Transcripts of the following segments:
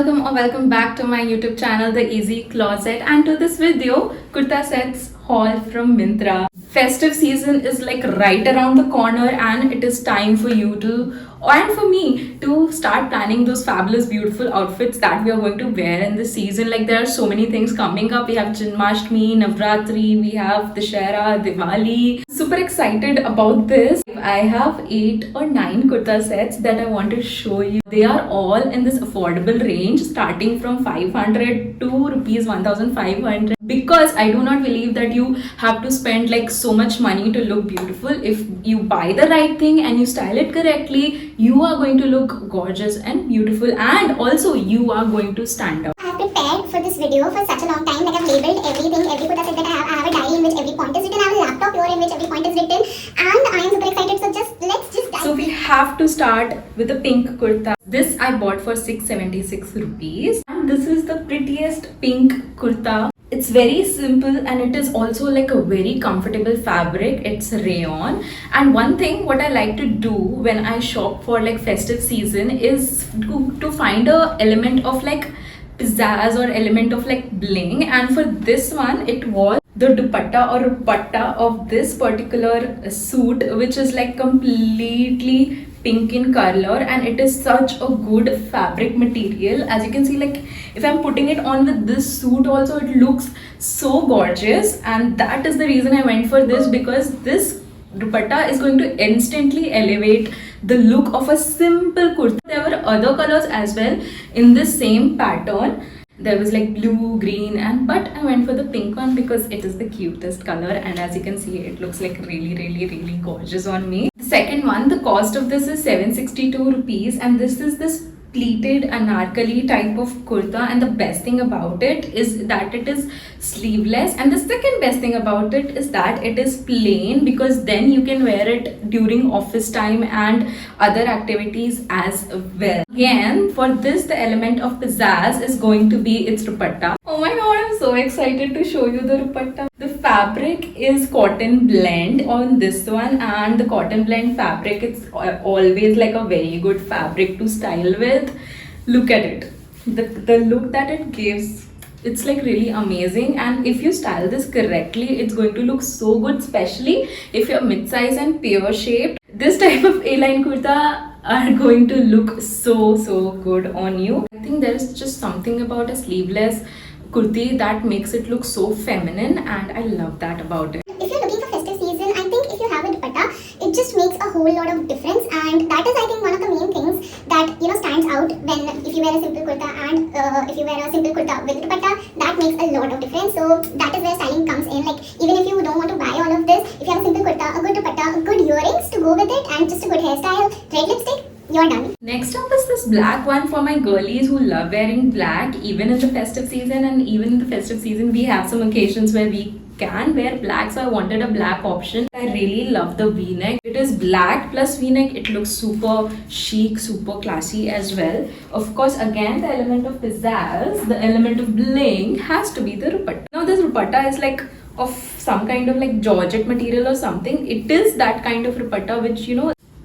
welcome or welcome back to my YouTube channel The Easy Closet, and to this video kurta sets haul from Myntra. Festive season is like right around the corner and it is time for you to and for me to start planning those fabulous beautiful outfits that we are going to wear in this season. Like there are so many things coming up. We have Janmashtami, Navratri, we have Dussehra, Diwali. Super excited about this. I have 8 or 9 kurta sets that I want to show you. They are all in this affordable range starting from 500 to rupees 1500, because I do not believe that you have to spend like so much money to look beautiful. If you buy the right thing and you style it correctly, you are going to look gorgeous and beautiful, and also you are going to stand out. I have prepared for this video for such a long time. Like I've labeled everything, every kurta set that I have a diary in which every point is written. I have a laptop here in which every point is written, and I am super excited. So let's dive. So we have to start with the pink kurta. This I bought for 676 rupees, and this is the prettiest pink kurta. It's very simple and it is also like a very comfortable fabric. It's rayon, and one thing what I like to do when I shop for like festive season is to find a element of like pizzazz or element of like bling, and for this one it was the dupatta or dupatta of this particular suit, which is like completely pink in color, and it is such a good fabric material. As you can see, like if I'm putting it on with this suit also, it looks so gorgeous, and that is the reason I went for this, because this dupatta is going to instantly elevate the look of a simple kurta. There were other colors as well in this same pattern. There was like blue, green, but I went for the pink one because it is the cutest color, and as you can see, it looks like really gorgeous on me. The second one, the cost of this is 762 rupees, and this is this pleated anarkali type of kurta, and the best thing about it is that it is sleeveless, and the second best thing about it is that it is plain, because then you can wear it during office time and other activities as well. Again, for this the element of pizzazz is going to be its dupatta. Oh my god, I'm so excited to show you the dupatta. The fabric is cotton blend on this one, and the cotton blend fabric, it's always like a very good fabric to style with. Look at it, the look that it gives, it's like really amazing, and if you style this correctly, it's going to look so good, especially if you're mid-size and pear shaped. This type of A-line kurta are going to look so good on you. I think there is just something about a sleeveless kurti that makes it look so feminine, and I love that about it. If you're looking for festive season, I think if you have a dupatta, it just makes a whole lot of difference, and that is, I think, one of the main things that stands out when if you wear a simple kurta and if you wear a simple kurta with dupatta, that makes a lot of difference. So that is where styling comes in. Like even if you don't want to buy all of this, if you have a simple kurta, a good dupatta, good earrings to go with it, and just a good hairstyle, red lipstick, you're done. Next up is this black one for my girlies who love wearing black even in the festive season, and even in the festive season we have some occasions where we can wear black, so I wanted a black option. I really love the v-neck. It is black plus v-neck. It looks super chic, super classy as well. Of course, again, the element of pizzazz, the element of bling has to be the dupatta. Now this dupatta is like of some kind of like georgette material or something. It is that kind of dupatta which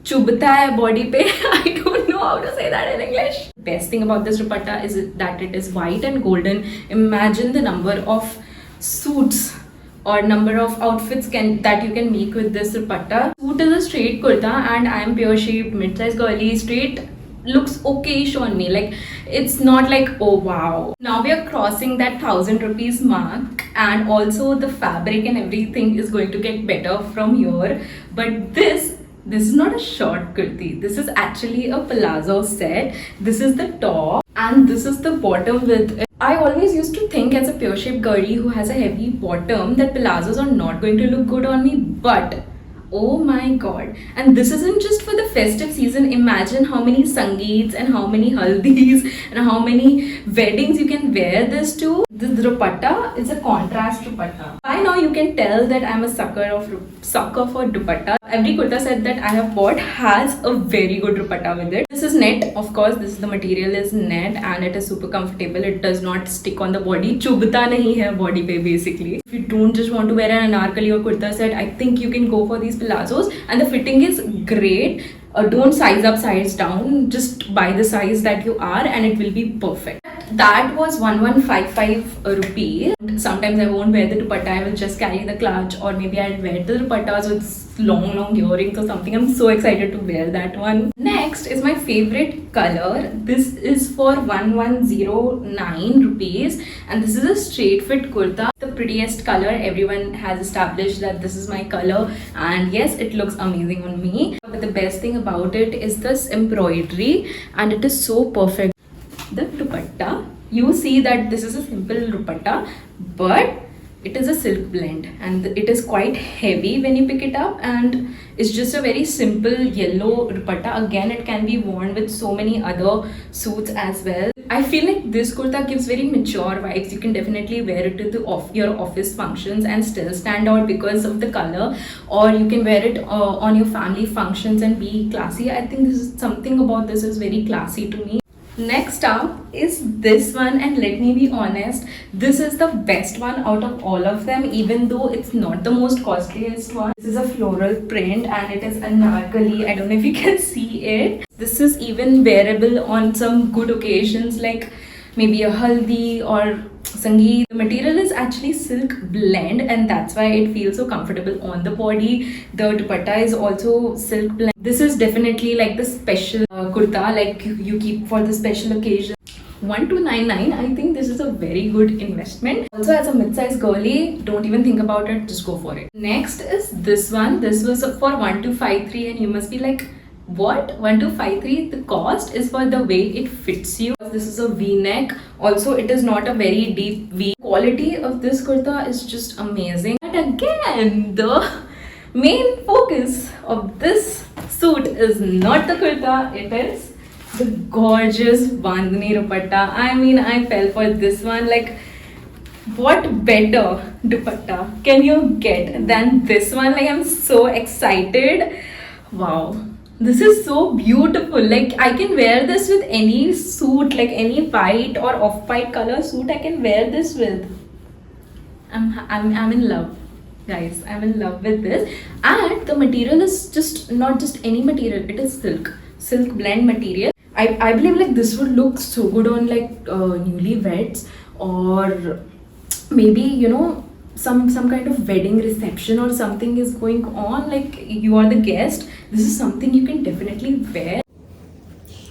chubta hai body pe. I don't know how to say that in English. Best thing about this dupatta is that it is white and golden. Imagine the number of suits or number of outfits that you can make with this dupatta. Suit is a straight kurta, and I am pear shaped, mid-size girly. Straight looks okayish on me. Like it's not like oh wow. Now we are crossing that 1000 rupees mark, and also the fabric and everything is going to get better from here. But this is not a short kurti. This is actually a palazzo set. This is the top and this is the bottom with it. I always used to think as a pear shaped girly who has a heavy bottom that palazzos are not going to look good on me, but oh my god. And this isn't just for the festive season. Imagine how many sangeets and how many haldis and how many weddings you can wear this to. This dupatta is a contrast dupatta. By now you can tell that I'm a sucker for dupatta. Every kurta set that I have bought has a very good dupatta with it. This is net, of course. This is the material is net and it is super comfortable. It does not stick on the body. Chubta nahi hai body pe basically. If you don't just want to wear an anarkali or kurta set, I think you can go for these palazzos and the fitting is great. Don't size up, size down. Just buy the size that you are and it will be perfect. That was 1155 rupees. Sometimes I won't wear the dupatta, I will just carry the clutch, or maybe I'll wear the dupattas with long earrings or something. I'm so excited to wear that one. Next is my favorite color. This is for 1109 rupees and this is a straight fit kurta. The prettiest color. Everyone has established that this is my color and yes, it looks amazing on me. But the best thing about it is this embroidery and it is so perfect. The dupatta, you see that this is a simple dupatta, but it is a silk blend and it is quite heavy when you pick it up and it's just a very simple yellow dupatta. Again, it can be worn with so many other suits as well. I feel like this kurta gives very mature vibes. You can definitely wear it to your office functions and still stand out because of the color, or you can wear it on your family functions and be classy. I think this is something about this is very classy to me. Next up is this one and let me be honest, this is the best one out of all of them, even though it's not the most costliest one. This is a floral print and it is anarkali. I don't know if you can see it. This is even wearable on some good occasions like maybe a haldi or sangeet. The material is actually silk blend and that's why it feels so comfortable on the body. The dupatta is also silk blend. This is definitely like the special kurta, like you keep for the special occasion. 1299, I think this is a very good investment. Also, as a mid-size girly, don't even think about it, just go for it. Next is this one. This was for 1253 and you must be like, what? 1253? The cost is for the way it fits you. This is a v-neck. Also, it is not a very deep v. Quality of this kurta is just amazing. And again, the main focus of this suit is not the kurta, it is the gorgeous bandhani dupatta. I mean, I fell for this one. Like, what better dupatta can you get than this one? Like, I'm so excited. Wow. This is so beautiful. Like, I can wear this with any suit, like any white or off-white color suit I can wear this with. I'm in love, guys. I'm in love with this. And the material is just not just any material. It is silk blend material. I believe like this would look so good on like newlyweds or maybe, you know, some kind of wedding reception or something is going on, like you are the guest. This is something you can definitely wear.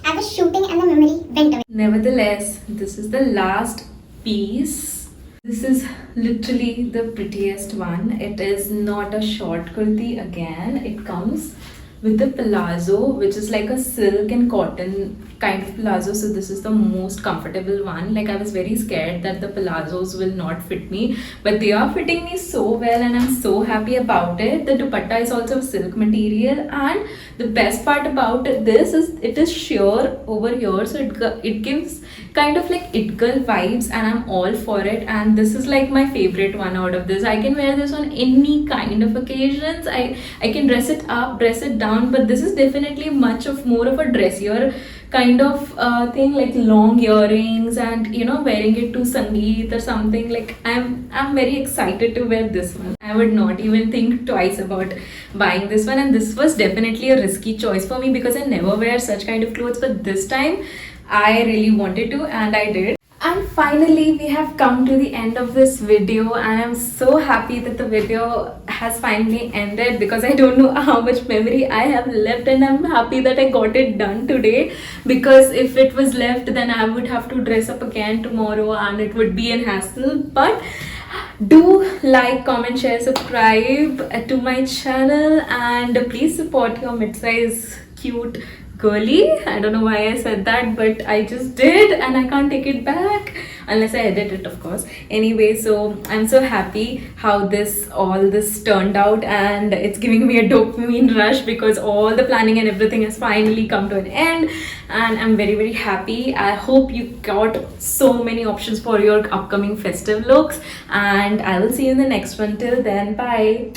I was shooting and the memory went away. Nevertheless, this is the last piece. This is literally the prettiest one. It is not a short kurti again. It comes with the palazzo, which is like a silk and cotton kind of palazzo. So this is the most comfortable one. Like, I was very scared that the palazzos will not fit me, but they are fitting me so well and I'm so happy about it. The dupatta is also silk material and the best part about this is it is sheer over here, so it gives kind of like it girl vibes and I'm all for it. And this is like my favorite one out of this. I can wear this on any kind of occasions. I can dress it up, dress it down, but this is definitely much of more of a dressier kind of thing, like long earrings and, you know, wearing it to sangeet or something. Like, I'm very excited to wear this one. I would not even think twice about buying this one, and this was definitely a risky choice for me because I never wear such kind of clothes, but this time I really wanted to and I did. And finally, we have come to the end of this video and I'm so happy that the video has finally ended because I don't know how much memory I have left, and I'm happy that I got it done today, because if it was left then I would have to dress up again tomorrow and it would be an hassle. But do like, comment, share, subscribe to my channel and please support your mid-size cute girly. I don't know why I said that, but I just did, and I can't take it back unless I edit it, of course. Anyway, so I'm so happy how all this turned out, and it's giving me a dopamine rush because all the planning and everything has finally come to an end, and I'm very, very happy. I hope you got so many options for your upcoming festive looks, and I will see you in the next one. Till then, bye.